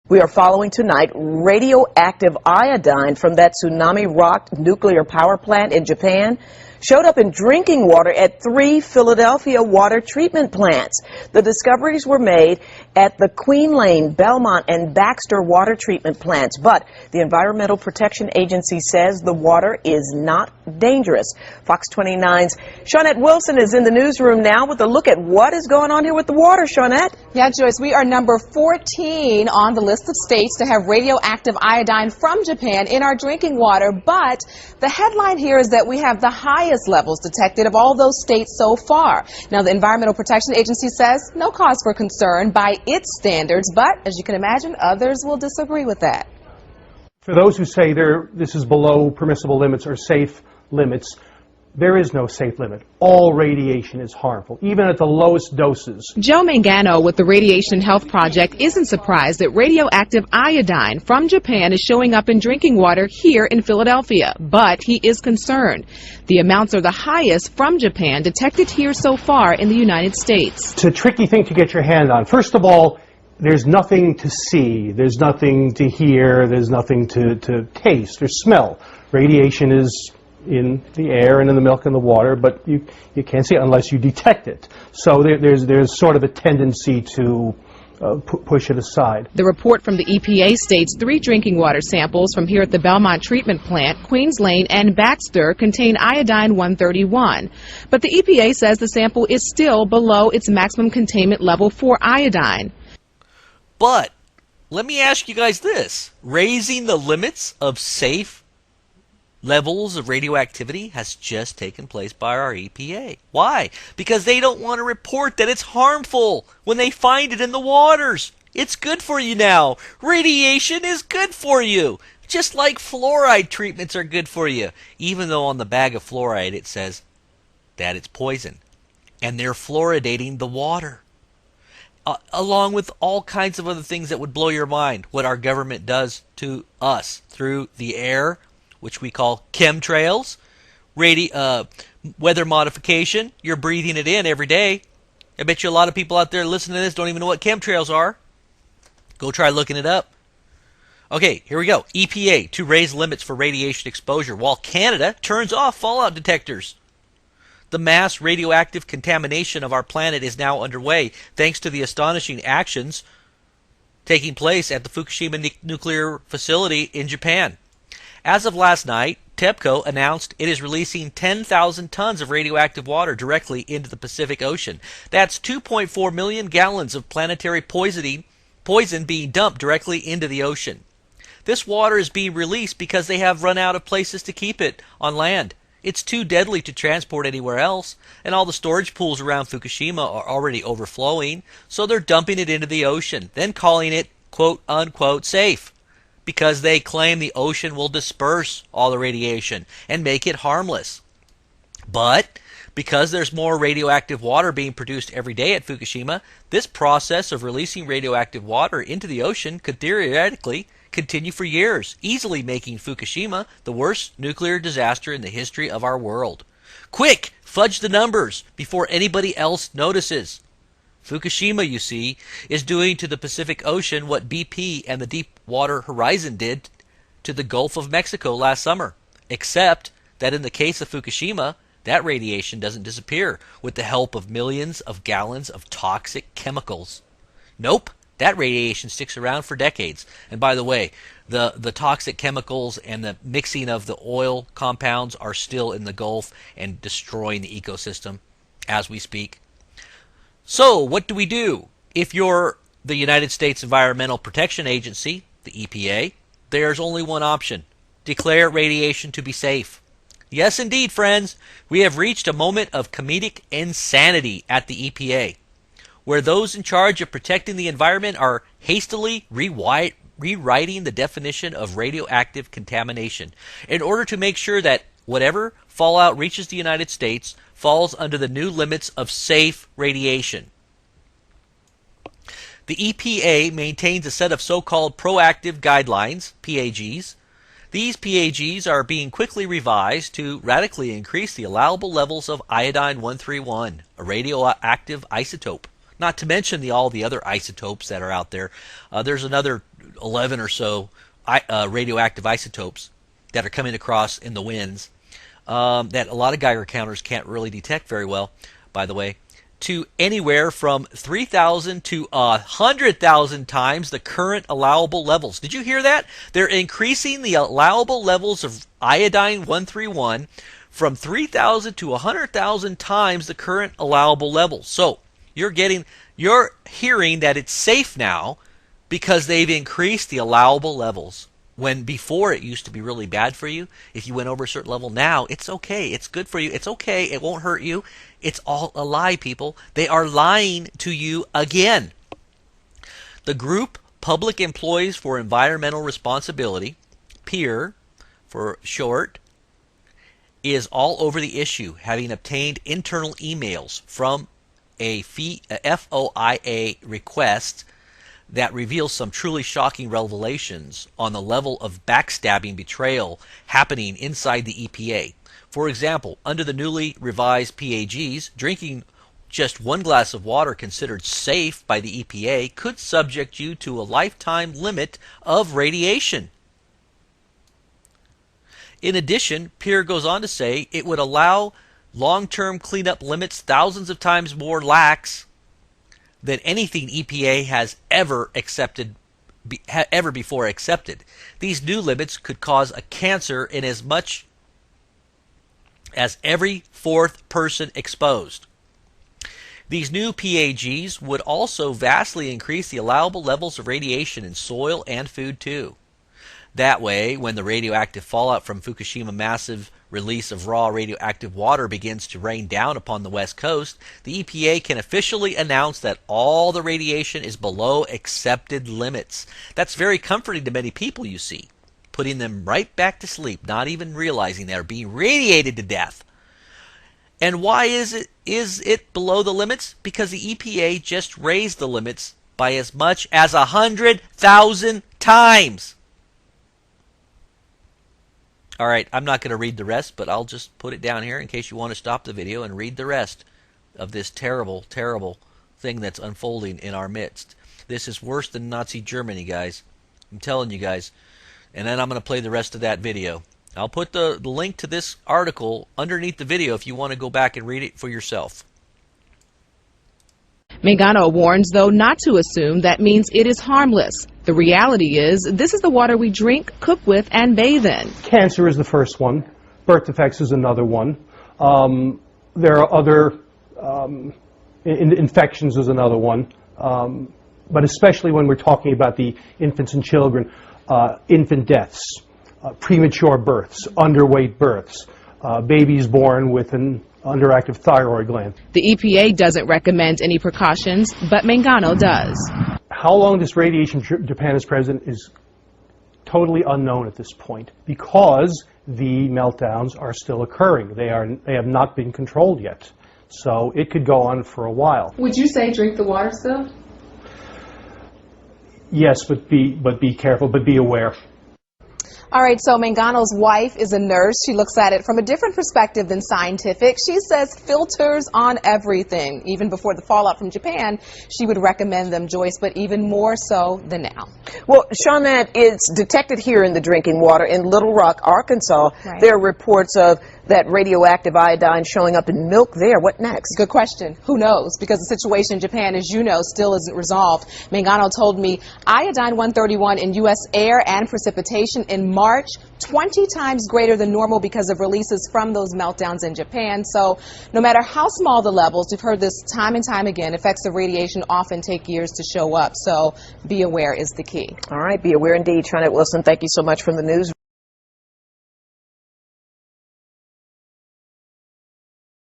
We are following tonight radioactive iodine from that tsunami-rocked nuclear power plant in Japan showed up in drinking water at 3 Philadelphia water treatment plants. The discoveries were made at the Queen Lane, Belmont, and Baxter water treatment plants, but the Environmental Protection Agency says the water is not dangerous. Fox 29's Shawnette Wilson is in the newsroom now with a look at what is going on here with the water. Shawnette? Yeah, Joyce, we are number 14 on the list of states to have radioactive iodine from Japan in our drinking water, but the headline here is that we have the highest levels detected of all those states so far. Now, the Environmental Protection Agency says no cause for concern by its standards, but as you can imagine, others will disagree with that. For those who say this is below permissible limits or safe limits, there is no safe limit. All radiation is harmful, even at the lowest doses. Joe Mangano with the Radiation Health Project isn't surprised that radioactive iodine from Japan is showing up in drinking water here in Philadelphia, but he is concerned. The amounts are the highest from Japan detected here so far in the United States. It's a tricky thing to get your hand on. First of all, there's nothing to see, there's nothing to hear, there's nothing to taste or smell. Radiation is in the air and in the milk and the water, but you can't see it unless you detect it. So there's sort of a tendency to push it aside. The report from the EPA states 3 drinking water samples from here at the Belmont Treatment Plant, Queens Lane, and Baxter contain iodine 131. But the EPA says the sample is still below its maximum containment level for iodine. But let me ask you guys this. Raising the limits of safe levels of radioactivity has just taken place by our EPA. Why? Because they don't want to report that it's harmful when they find it in the waters. It's good for you now. Radiation is good for you. Just like fluoride treatments are good for you. Even though on the bag of fluoride it says that it's poison. And they're fluoridating the water. Along with all kinds of other things that would blow your mind. What our government does to us through the air, which we call chemtrails, weather modification. You're breathing it in every day. I bet you a lot of people out there listening to this don't even know what chemtrails are. Go try looking it up. Okay, here we go. EPA to raise limits for radiation exposure while Canada turns off fallout detectors. The mass radioactive contamination of our planet is now underway thanks to the astonishing actions taking place at the Fukushima nuclear facility in Japan. As of last night, TEPCO announced it is releasing 10,000 tons of radioactive water directly into the Pacific Ocean. That's 2.4 million gallons of planetary poison being dumped directly into the ocean. This water is being released because they have run out of places to keep it on land. It's too deadly to transport anywhere else, and all the storage pools around Fukushima are already overflowing, so they're dumping it into the ocean, then calling it quote-unquote safe, because they claim the ocean will disperse all the radiation and make it harmless. But because there's more radioactive water being produced every day at Fukushima, this process of releasing radioactive water into the ocean could theoretically continue for years, easily making Fukushima the worst nuclear disaster in the history of our world. Quick, fudge the numbers before anybody else notices. Fukushima, you see, is doing to the Pacific Ocean what BP and the Deepwater Horizon did to the Gulf of Mexico last summer, except that in the case of Fukushima, that radiation doesn't disappear with the help of millions of gallons of toxic chemicals. Nope. That radiation sticks around for decades. And by the way, the toxic chemicals and the mixing of the oil compounds are still in the Gulf and destroying the ecosystem as we speak. So what do we do? If you're the United States Environmental Protection Agency, the EPA, there's only one option. Declare radiation to be safe. Yes, indeed, friends. We have reached a moment of comedic insanity at the EPA, where those in charge of protecting the environment are hastily rewriting the definition of radioactive contamination in order to make sure that whatever fallout reaches the United States falls under the new limits of safe radiation. The EPA maintains a set of so-called proactive guidelines, PAGs. These PAGs are being quickly revised to radically increase the allowable levels of iodine 131, a radioactive isotope. Not to mention all the other isotopes that are out there. There's another 11 or so radioactive isotopes that are coming across in the winds that a lot of Geiger counters can't really detect very well, by the way, to anywhere from 3,000 to 100,000 times the current allowable levels. Did you hear that? They're increasing the allowable levels of iodine-131 from 3,000 to 100,000 times the current allowable levels. So you're hearing that it's safe now because they've increased the allowable levels. When before it used to be really bad for you, if you went over a certain level, now it's okay, it's good for you, it's okay, it won't hurt you. It's all a lie, people. They are lying to you again. The group Public Employees for Environmental Responsibility, PEER for short, is all over the issue, having obtained internal emails from a FOIA request that reveals some truly shocking revelations on the level of backstabbing betrayal happening inside the EPA. For example, under the newly revised PAGs, drinking just one glass of water considered safe by the EPA could subject you to a lifetime limit of radiation. In addition, PEER goes on to say it would allow long-term cleanup limits thousands of times more lax than anything EPA has ever before accepted. These new limits could cause a cancer in as much as every fourth person exposed. These new PAGs would also vastly increase the allowable levels of radiation in soil and food too. That way, when the radioactive fallout from Fukushima massive release of raw radioactive water begins to rain down upon the West Coast, the EPA can officially announce that all the radiation is below accepted limits. That's very comforting to many people, you see, putting them right back to sleep, not even realizing they're being radiated to death. And why is it below the limits? Because the EPA just raised the limits by as much as 100,000 times. All right, I'm not going to read the rest, but I'll just put it down here in case you want to stop the video and read the rest of this terrible, terrible thing that's unfolding in our midst. This is worse than Nazi Germany, guys. I'm telling you guys. And then I'm going to play the rest of that video. I'll put the link to this article underneath the video if you want to go back and read it for yourself. Mangano warns, though, not to assume that means it is harmless. The reality is, this is the water we drink, cook with, and bathe in. Cancer is the first one. Birth defects is another one. There are other infections is another one. But especially when we're talking about the infants and children, infant deaths, premature births, underweight births, babies born with an underactive thyroid gland. The EPA doesn't recommend any precautions, but Mangano does. How long this radiation Japan is present is totally unknown at this point because the meltdowns are still occurring. They have not been controlled yet. So it could go on for a while. Would you say drink the water still? Yes, but be careful, but be aware. All right, so Mangano's wife is a nurse. She looks at it from a different perspective than scientific. She says filters on everything. Even before the fallout from Japan, she would recommend them, Joyce, but even more so than now. Well, Shawnette, it's detected here in the drinking water in Little Rock, Arkansas. Right. There are reports of that radioactive iodine showing up in milk there. What next? Good question. Who knows? Because the situation in Japan, as you know, still isn't resolved. Mangano told me iodine-131 in U.S. air and precipitation in March, 20 times greater than normal because of releases from those meltdowns in Japan. So no matter how small the levels, we've heard this time and time again, effects of radiation often take years to show up. So be aware is the key. All right, be aware indeed. Shawnette Wilson, thank you so much from the news.